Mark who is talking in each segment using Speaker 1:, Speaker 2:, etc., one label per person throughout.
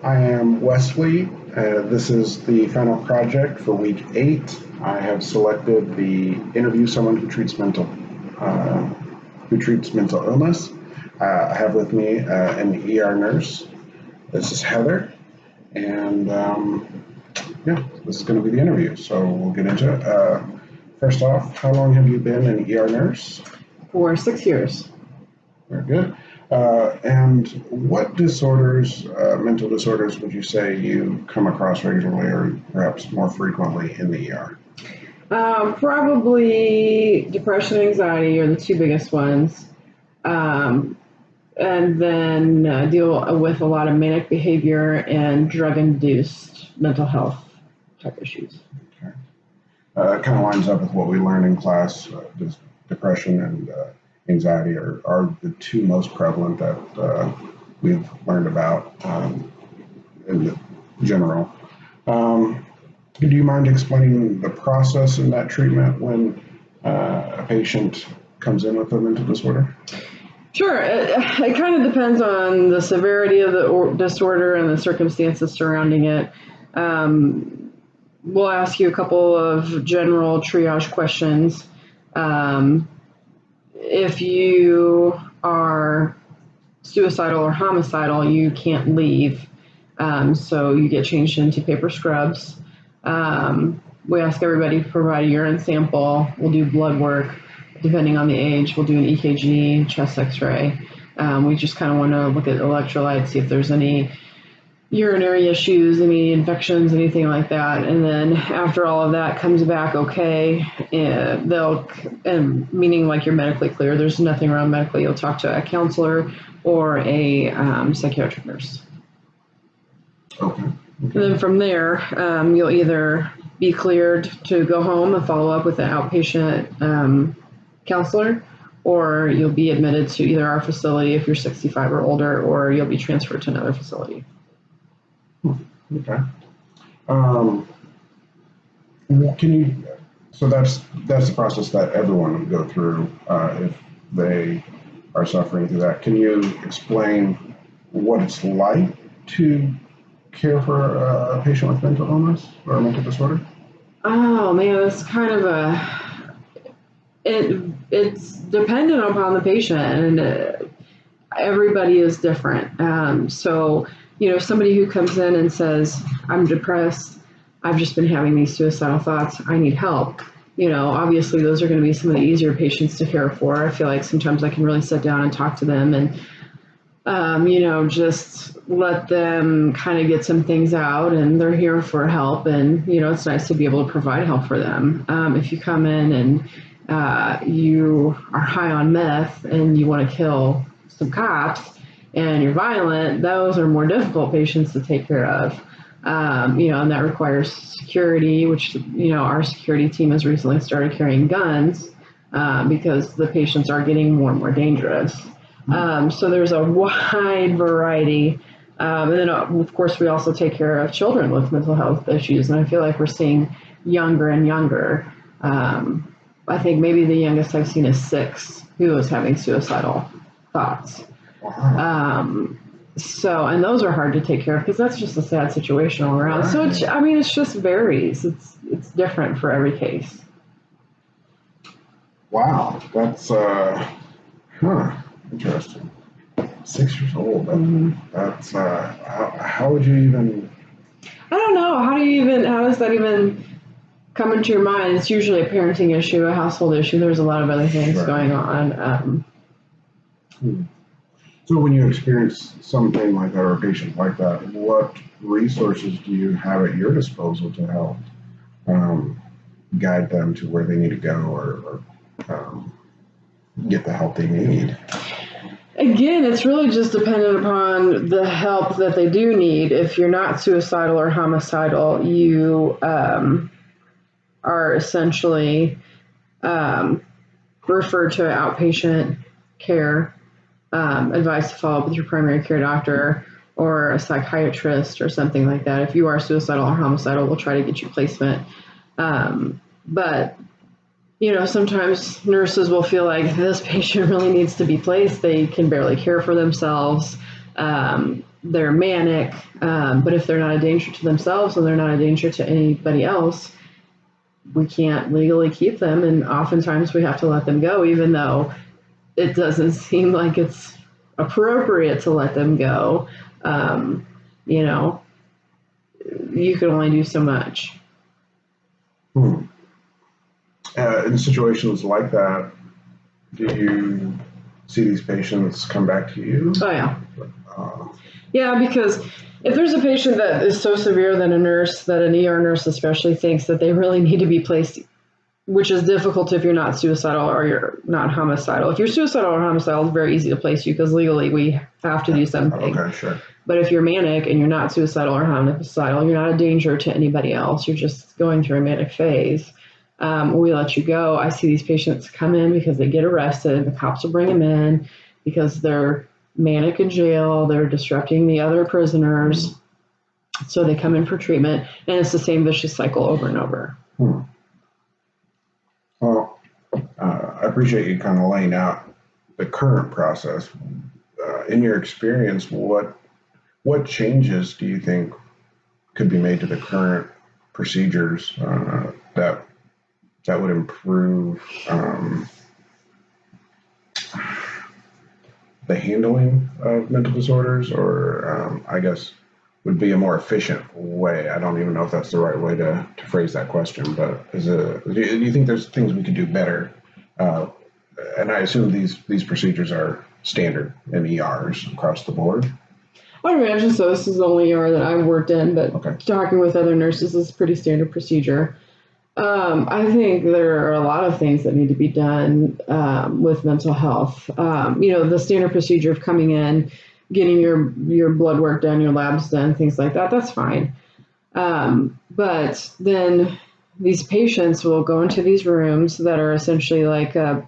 Speaker 1: I am Wesley. This is the final project for week 8. I have selected the interview someone uh, who treats mental illness. I have with me an ER nurse. This is Heather, and yeah, this is going to be the interview. So we'll get into it. First off, how long have you been an ER nurse?
Speaker 2: For 6 years.
Speaker 1: Very good. And what disorders, mental disorders, would you say you come across regularly or perhaps more frequently in the ER?
Speaker 2: Probably depression and anxiety are the two biggest ones. And then deal with a lot of manic behavior and drug-induced mental health type issues.
Speaker 1: Okay. It kind of lines up with what we learned in class. Depression and anxiety are the two most prevalent that we've learned about in the general. Do you mind explaining the process in that treatment when a patient comes in with a mental disorder?
Speaker 2: Sure. It kind of depends on the severity of the disorder and the circumstances surrounding it. We'll ask you a couple of general triage questions. If you are suicidal or homicidal, you can't leave. So you get changed into paper scrubs. We ask everybody to provide a urine sample. We'll do blood work. Depending on the age, we'll do an EKG, chest x-ray. We just kind of want to look at electrolytes, see if there's any urinary issues, any infections, anything like that. And then after all of that comes back okay, meaning like you're medically clear, there's nothing wrong medically, you'll talk to a counselor or a psychiatric nurse.
Speaker 1: Okay.
Speaker 2: And then from there, you'll either be cleared to go home and follow up with an outpatient counselor, or you'll be admitted to either our facility if you're 65 or older, or you'll be transferred to another facility.
Speaker 1: Okay. So that's the process that everyone would go through if they are suffering through that. Can you explain what it's like to care for a patient with mental illness or a mental disorder?
Speaker 2: Oh man, it's kind of it's dependent upon the patient, and everybody is different. So, somebody who comes in and says, I'm depressed, I've just been having these suicidal thoughts, I need help. Obviously those are going to be some of the easier patients to care for. I feel like sometimes I can really sit down and talk to them and, just let them kind of get some things out, and they're here for help. And, it's nice to be able to provide help for them. If you come in and you are high on meth and you want to kill some cops and you're violent, those are more difficult patients to take care of. And that requires security, which, our security team has recently started carrying guns because the patients are getting more and more dangerous. So there's a wide variety. And then, of course, we also take care of children with mental health issues. And I feel like we're seeing younger and younger. I think maybe the youngest I've seen is 6 who is having suicidal thoughts. And those are hard to take care of because that's just a sad situation all around. Right. So it just varies. It's different for every case.
Speaker 1: Wow, that's interesting. 6 years old. That's how would you even?
Speaker 2: I don't know. How does that even come into your mind? It's usually a parenting issue, a household issue. There's a lot of other things going on.
Speaker 1: So when you experience something like that or a patient like that, what resources do you have at your disposal to help guide them to where they need to go or get the help they need?
Speaker 2: Again, it's really just dependent upon the help that they do need. If you're not suicidal or homicidal, you are essentially referred to outpatient care. Advice to follow up with your primary care doctor or a psychiatrist or something like that. If you are suicidal or homicidal, we'll try to get you placement. But sometimes nurses will feel like this patient really needs to be placed. They can barely care for themselves. they're manic, but if they're not a danger to themselves and they're not a danger to anybody else, we can't legally keep them, and oftentimes we have to let them go, even though it doesn't seem like it's appropriate to let them go. You know, you can only do so much.
Speaker 1: In situations like that, do you see these patients come back to you?
Speaker 2: Oh, yeah. Yeah, because if there's a patient that is so severe that an ER nurse especially thinks that they really need to be placed, which is difficult if you're not suicidal or you're not homicidal. If you're suicidal or homicidal, it's very easy to place you because legally we have to do something.
Speaker 1: Okay, sure.
Speaker 2: But if you're manic and you're not suicidal or homicidal, you're not a danger to anybody else. You're just going through a manic phase. We let you go. I see these patients come in because they get arrested. The cops will bring them in because they're manic in jail. They're disrupting the other prisoners. So they come in for treatment, and it's the same vicious cycle over and over.
Speaker 1: Well, I appreciate you kind of laying out the current process. In your experience, what changes do you think could be made to the current procedures that would improve the handling of mental disorders, or I guess would be a more efficient way? I don't even know if that's the right way to phrase that question, but do you think there's things we could do better? And I assume these procedures are standard in ERs across the board.
Speaker 2: I would imagine so. This is the only ER that I've worked in, but
Speaker 1: Okay.
Speaker 2: Talking with other nurses is a pretty standard procedure. I think there are a lot of things that need to be done with mental health. The standard procedure of coming in, getting your blood work done, your labs done, things like that, that's fine. But then these patients will go into these rooms that are essentially like a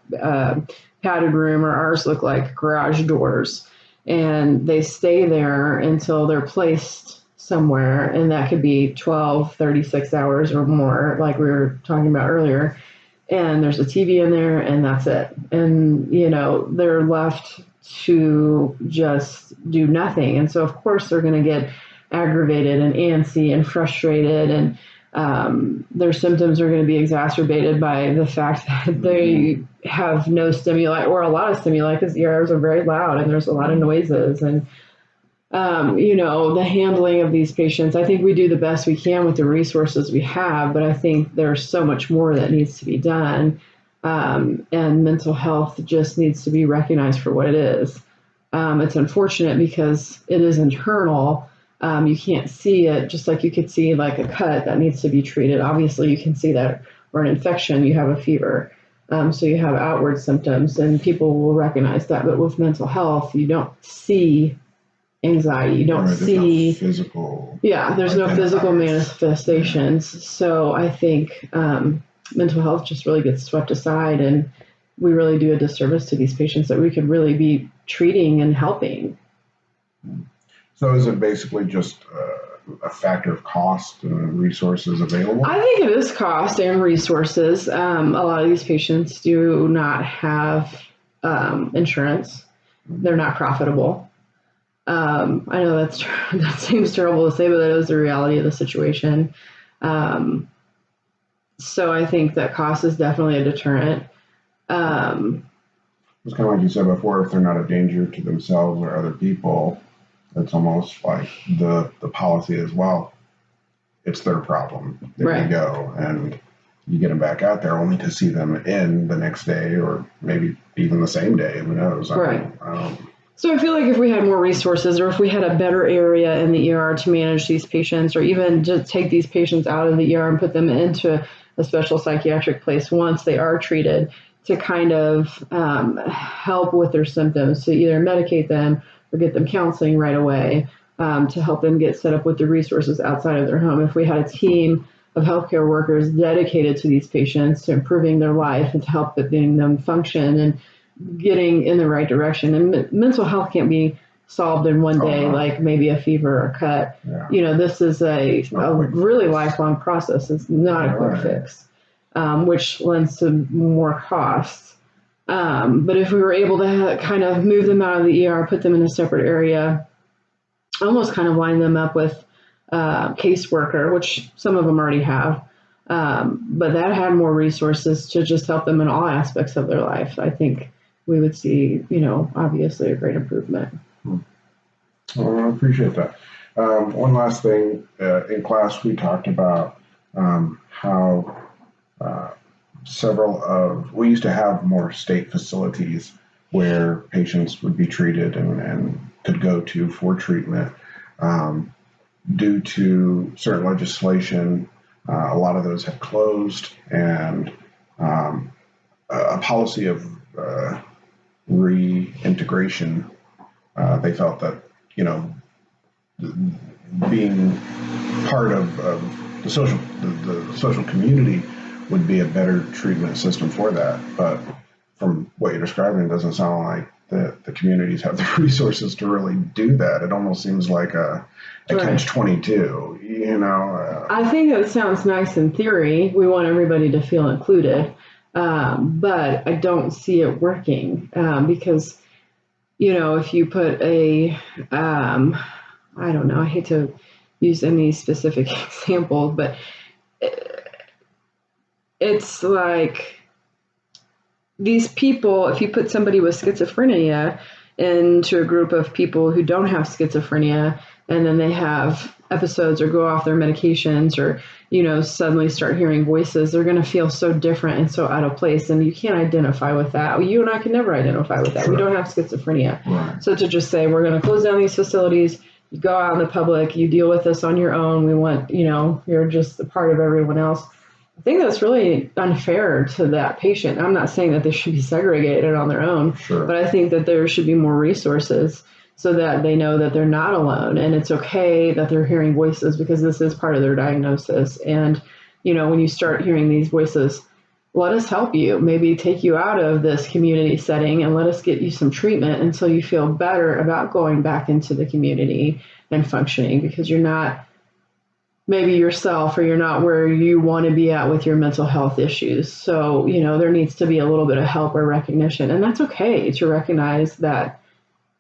Speaker 2: padded room, or ours look like garage doors. And they stay there until they're placed somewhere, and that could be 12, 36 hours or more, like we were talking about earlier. And there's a TV in there, and that's it. And, they're left to just do nothing. And so, of course, they're going to get aggravated and antsy and frustrated, and their symptoms are going to be exacerbated by the fact that they have no stimuli, or a lot of stimuli, because ERs are very loud and there's a lot of noises. And the handling of these patients, I think we do the best we can with the resources we have, but I think there's so much more that needs to be done. And mental health just needs to be recognized for what it is. It's unfortunate because it is internal. You can't see it, just like you could see like a cut that needs to be treated. Obviously, you can see that, or an infection, you have a fever. So you have outward symptoms, and people will recognize that. But with mental health, you don't see anxiety. You don't see
Speaker 1: no physical.
Speaker 2: Yeah, there's no physical manifestations. So I think mental health just really gets swept aside, and we really do a disservice to these patients that we could really be treating and helping.
Speaker 1: So is it basically just a factor of cost and resources available?
Speaker 2: I think it is cost and resources. A lot of these patients do not have insurance. They're not profitable. I know that seems terrible to say, but that is the reality of the situation. So I think that cost is definitely a deterrent.
Speaker 1: It's kind of like you said before, if they're not a danger to themselves or other people, it's almost like the policy as well. It's their problem. There
Speaker 2: Right.
Speaker 1: you go. And you get them back out there only to see them in the next day, or maybe even the same day. Who knows?
Speaker 2: Right. So I feel like if we had more resources, or if we had a better area in the ER to manage these patients, or even just take these patients out of the ER and put them into a special psychiatric place once they are treated, to kind of help with their symptoms, to either medicate them or get them counseling right away, to help them get set up with the resources outside of their home. If we had a team of healthcare workers dedicated to these patients, to improving their life and to help getting them function and getting in the right direction. And mental health can't be solved in one day, like maybe a fever or a cut.
Speaker 1: Yeah.
Speaker 2: This is a really lifelong process. It's not a quick fix, which lends to more costs. But if we were able to kind of move them out of the ER, put them in a separate area almost kind of line them up with caseworker, which some of them already have. But that had more resources to just help them in all aspects of their life. I think we would see, obviously a great improvement.
Speaker 1: Well, I appreciate that. One last thing, in class we talked about how we used to have more state facilities where patients would be treated and could go to for treatment. Due to certain legislation, a lot of those have closed, and a policy of reintegration. They felt that, being part of the social community would be a better treatment system for that. But from what you're describing, it doesn't sound like the communities have the resources to really do that. It almost seems like a catch-22,
Speaker 2: I think it sounds nice in theory. We want everybody to feel included. But I don't see it working because, if you put I don't know, I hate to use any specific example, but it's like these people, if you put somebody with schizophrenia into a group of people who don't have schizophrenia, and then they have episodes or go off their medications or, suddenly start hearing voices, they're going to feel so different and so out of place. And you can't identify with that. You and I can never identify with that. Sure. We don't have schizophrenia.
Speaker 1: Right.
Speaker 2: So to just say, we're going to close down these facilities, you go out in the public, you deal with this on your own. We want, you're just a part of everyone else. I think that's really unfair to that patient. I'm not saying that they should be segregated on their own,
Speaker 1: Sure.
Speaker 2: But I think that there should be more resources so that they know that they're not alone, and it's okay that they're hearing voices because this is part of their diagnosis. And, when you start hearing these voices, let us help you, maybe take you out of this community setting and let us get you some treatment until you feel better about going back into the community and functioning, because you're not maybe yourself, or you're not where you want to be at with your mental health issues. So, there needs to be a little bit of help or recognition, and that's okay to recognize that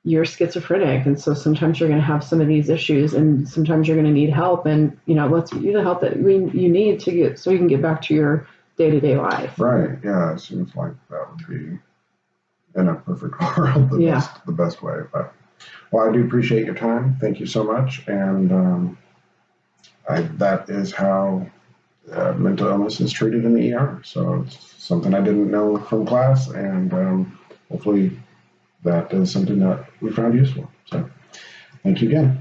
Speaker 2: you're schizophrenic. And so sometimes you're going to have some of these issues, and sometimes you're going to need help, and, let's get you the help that you need to get so you can get back to your day-to-day life.
Speaker 1: Right. Yeah. It seems like that would be, in a perfect world, the best way. But, well, I do appreciate your time. Thank you so much. And, that is how mental illness is treated in the ER. So it's something I didn't know from class, and hopefully that is something that we found useful. So thank you again.